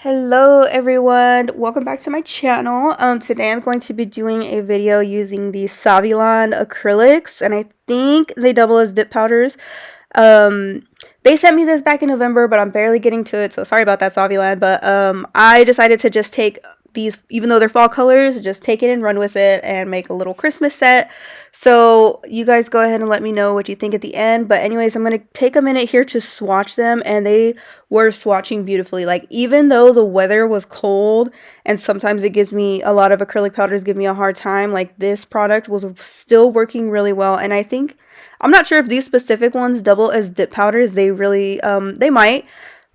Hello everyone, welcome back to my channel. Today I'm going to be doing a video using the Saviland acrylics, and I think they double as dip powders. They sent me this back in November, but I'm barely getting to it, so sorry about that, Saviland. But I decided to just take these, even though they're fall colors, just take it and run with it and make a little Christmas set. So you guys go ahead and let me know what you think at the end. But anyways, I'm going to take a minute here to swatch them, and they were swatching beautifully. Like, even though the weather was cold and sometimes it gives me, a lot of acrylic powders give me a hard time, like this product was still working really well. And I think, I'm not sure if these specific ones double as dip powders. They really, they might.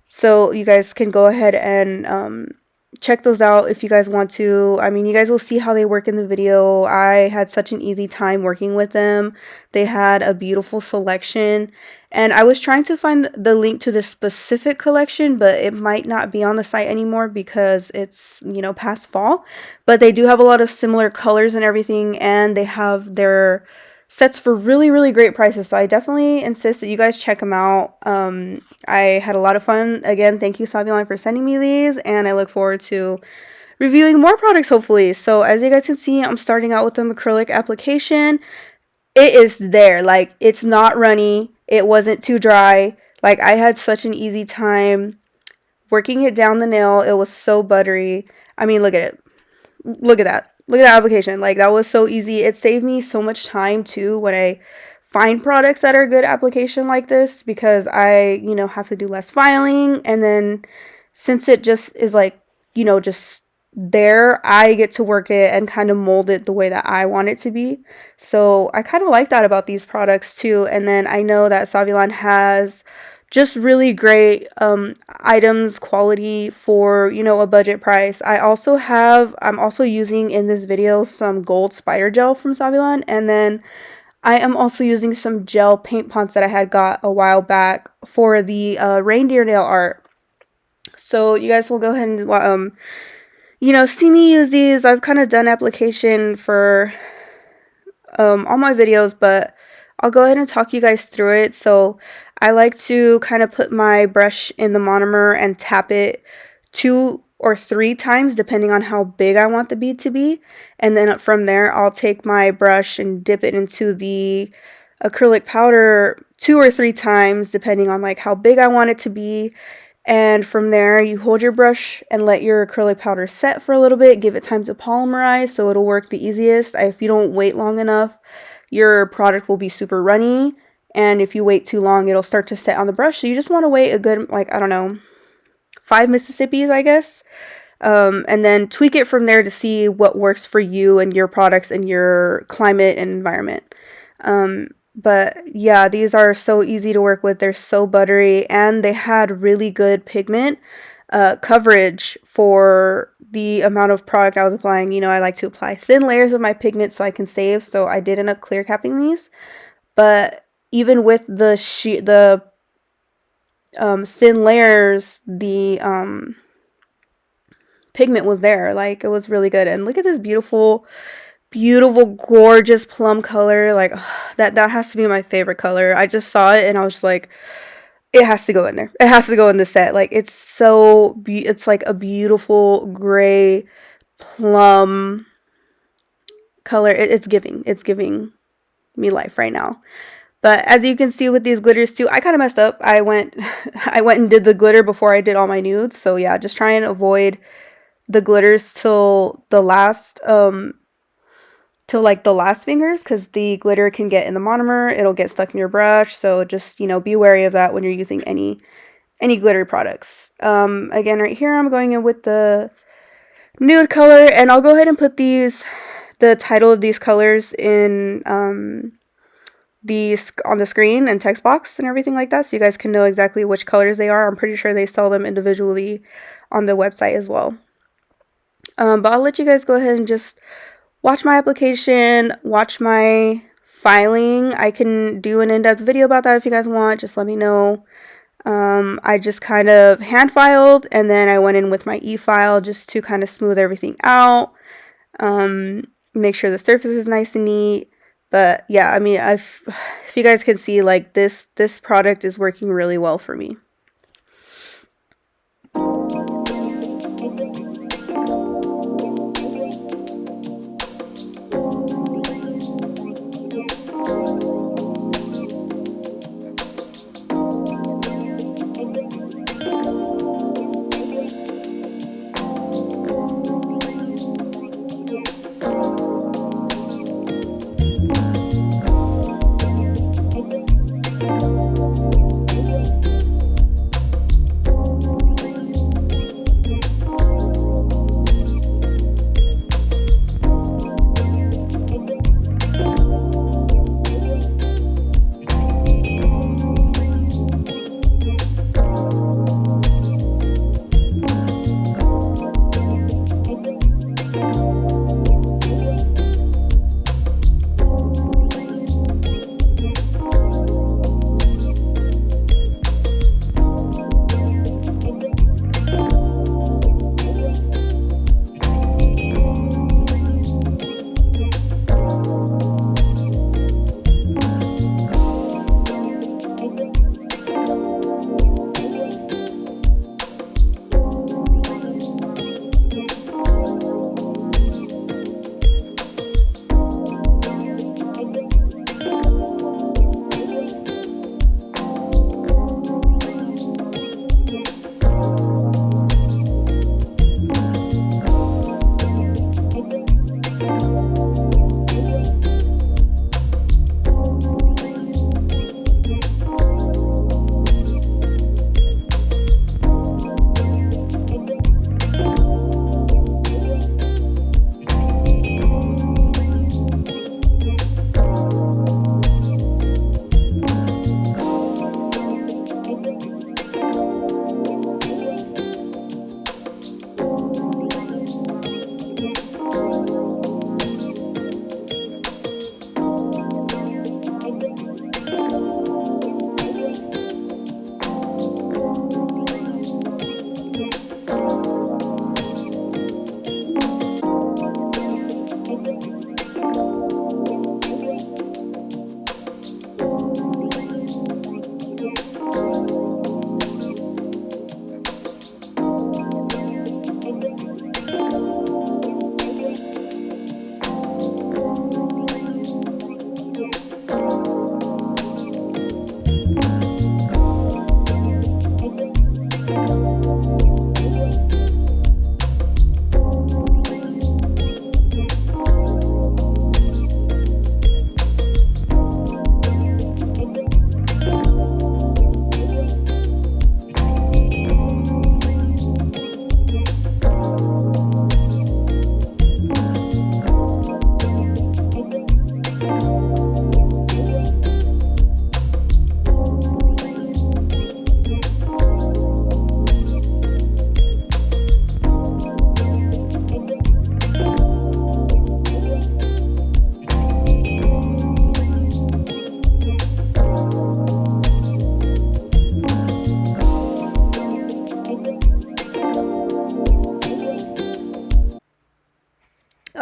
So you guys can go ahead and check those out if you guys want to. I mean, you guys will see how they work in the video. I had such an easy time working with them. They had a beautiful selection, and I was trying to find the link to this specific collection, but it might not be on the site anymore because it's, you know, past fall. But they do have a lot of similar colors and everything, and they have their sets for really great prices, so I definitely insist that you guys check them out. I had a lot of fun. Again, thank you, Saviland, for sending me these, and I look forward to reviewing more products, hopefully. So as you guys can see, I'm starting out with the acrylic application. It is there. Like, it's not runny. It wasn't too dry. Like, I had such an easy time working it down the nail. It was so buttery. I mean, look at it. Look at that. Look at that application. Like, that was so easy. It saved me so much time too when I find products that are good application like this, because I, you know, have to do less filing. And then since it just is like, you know, just there, I get to work it and kind of mold it the way that I want it to be. So I kind of like that about these products too. And then I know that Saviland has just really great items, quality for, you know, a budget price. I'm also using in this video some gold spider gel from Saviland, and then I am also using some gel paint pots that I had got a while back for the reindeer nail art. So you guys will go ahead and you know, see me use these. I've kind of done application for all my videos, but I'll go ahead and talk you guys through it. So I like to kind of put my brush in the monomer and tap it 2 or 3 times depending on how big I want the bead to be. And then from there, I'll take my brush and dip it into the acrylic powder 2 or 3 times depending on like how big I want it to be. And from there, you hold your brush and let your acrylic powder set for a little bit. Give it time to polymerize so it'll work the easiest. If you don't wait long enough, your product will be super runny. And if you wait too long, it'll start to set on the brush. So you just want to wait a good, like, I don't know, 5 Mississippis, I guess. And then tweak it from there to see what works for you and your products and your climate and environment. But yeah, these are so easy to work with. They're so buttery, and they had really good pigment coverage for the amount of product I was applying. You know, I like to apply thin layers of my pigment so I can save, so I did end up clear capping these. But even with the thin layers, the pigment was there. Like, it was really good. And look at this beautiful, gorgeous plum color. Like, that has to be my favorite color. I just saw it and I was just like, it has to go in there. It has to go in the set. Like, it's so it's like a beautiful gray plum color. It's giving me life right now. But as you can see with these glitters too, I kind of messed up. I went and did the glitter before I did all my nudes. So yeah, just try and avoid the glitters till the last like the last fingers, because the glitter can get in the monomer. It'll get stuck in your brush. So just, you know, be wary of that when you're using any glitter products. Again, right here I'm going in with the nude color, and I'll go ahead and put the title of these colors in on the screen and text box and everything like that, so you guys can know exactly which colors they are. I'm pretty sure they sell them individually on the website as well. But I'll let you guys go ahead and just watch my application, watch my filing. I can do an in-depth video about that if you guys want. Just let me know. I just kind of hand filed, and then I went in with my e-file just to kind of smooth everything out. Make sure the surface is nice and neat. But yeah, I mean, if you guys can see, like, this product is working really well for me.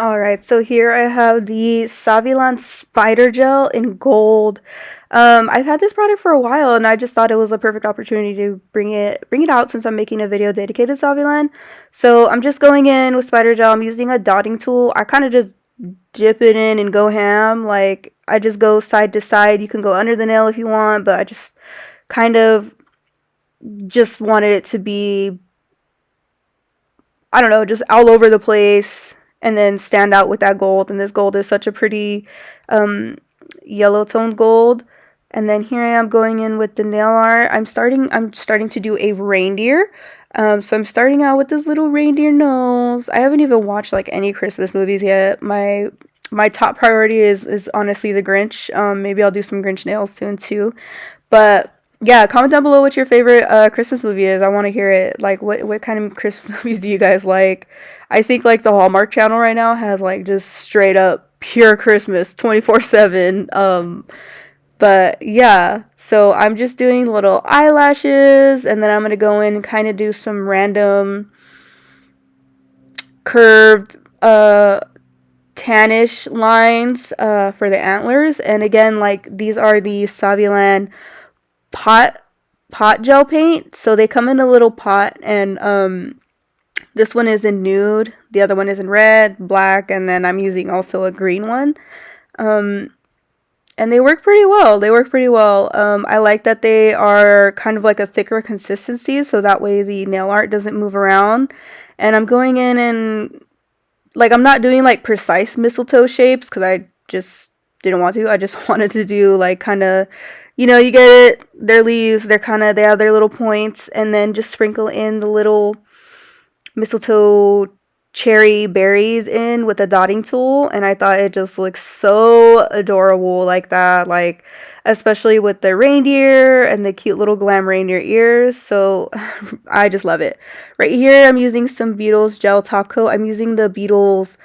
Alright, so here I have the Saviland Spider Gel in gold. I've had this product for a while and I just thought it was a perfect opportunity to bring it out since I'm making a video dedicated to Saviland. So I'm just going in with Spider Gel. I'm using a dotting tool. I kind of just dip it in and go ham. Like, I just go side to side. You can go under the nail if you want, but I just kind of just wanted it to be, I don't know, just all over the place and then stand out with that gold. And this gold is such a pretty yellow toned gold. And then here I am going in with the nail art. I'm starting to do a reindeer. So I'm starting out with this little reindeer nose. I haven't even watched like any Christmas movies yet. My top priority is honestly the Grinch. Maybe I'll do some Grinch nails soon too. But yeah, comment down below what your favorite Christmas movie is. I want to hear it. Like, what kind of Christmas movies do you guys like? I think like the Hallmark Channel right now has like just straight up pure Christmas 24/7. But yeah, so I'm just doing little eyelashes, and then I'm gonna go in and kind of do some random curved tannish lines for the antlers. And again, like, these are the Saviland pot gel paint, so they come in a little pot, and This one is in nude, the other one is in red, black, and then I'm using also a green one. And they work pretty well. They work pretty well. I like that they are kind of like a thicker consistency, so that way the nail art doesn't move around. And I'm going in and, like, I'm not doing like precise mistletoe shapes because I just didn't want to. I just wanted to do like kind of, you get it. Their leaves, they have their little points, and then just sprinkle in the little mistletoe cherry berries in with a dotting tool, and I thought it just looks so adorable like that, like especially with the reindeer and the cute little glam reindeer ears. So I just love it. Right here I'm using some Beetles gel top coat. I'm using the Beetles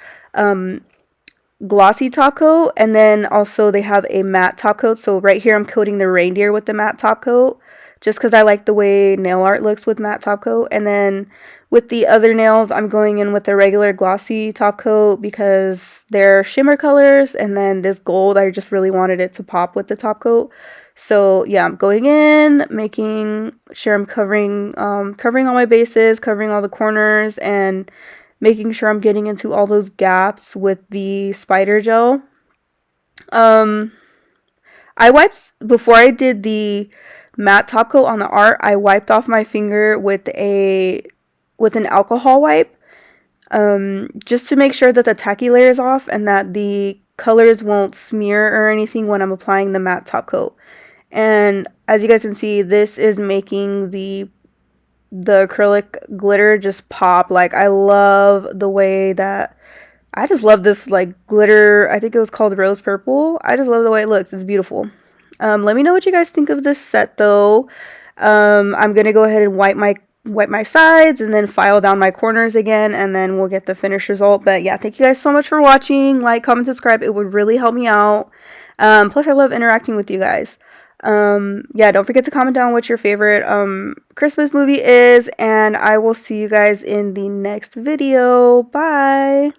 glossy top coat, and then also they have a matte top coat. So right here I'm coating the reindeer with the matte top coat just because I like the way nail art looks with matte top coat. And then with the other nails I'm going in with the regular glossy top coat because they're shimmer colors, and then this gold I just really wanted it to pop with the top coat. So yeah, I'm going in, making sure I'm covering all my bases, covering all the corners, and making sure I'm getting into all those gaps with the spider gel. I wiped, before I did the matte top coat on the art, I wiped off my finger with an alcohol wipe, just to make sure that the tacky layer is off and that the colors won't smear or anything when I'm applying the matte top coat. And as you guys can see, this is making the acrylic glitter just pop. Like, I love the way that, I just love this like glitter. I think it was called rose purple. I just love the way it looks. It's beautiful. Let me know what you guys think of this set though. I'm gonna go ahead and wipe my sides and then file down my corners again, and then we'll get the finished result. But yeah, thank you guys so much for watching. Like, comment, subscribe. It would really help me out. Plus I love interacting with you guys. Yeah, don't forget to comment down what your favorite Christmas movie is, and I will see you guys in the next video. Bye.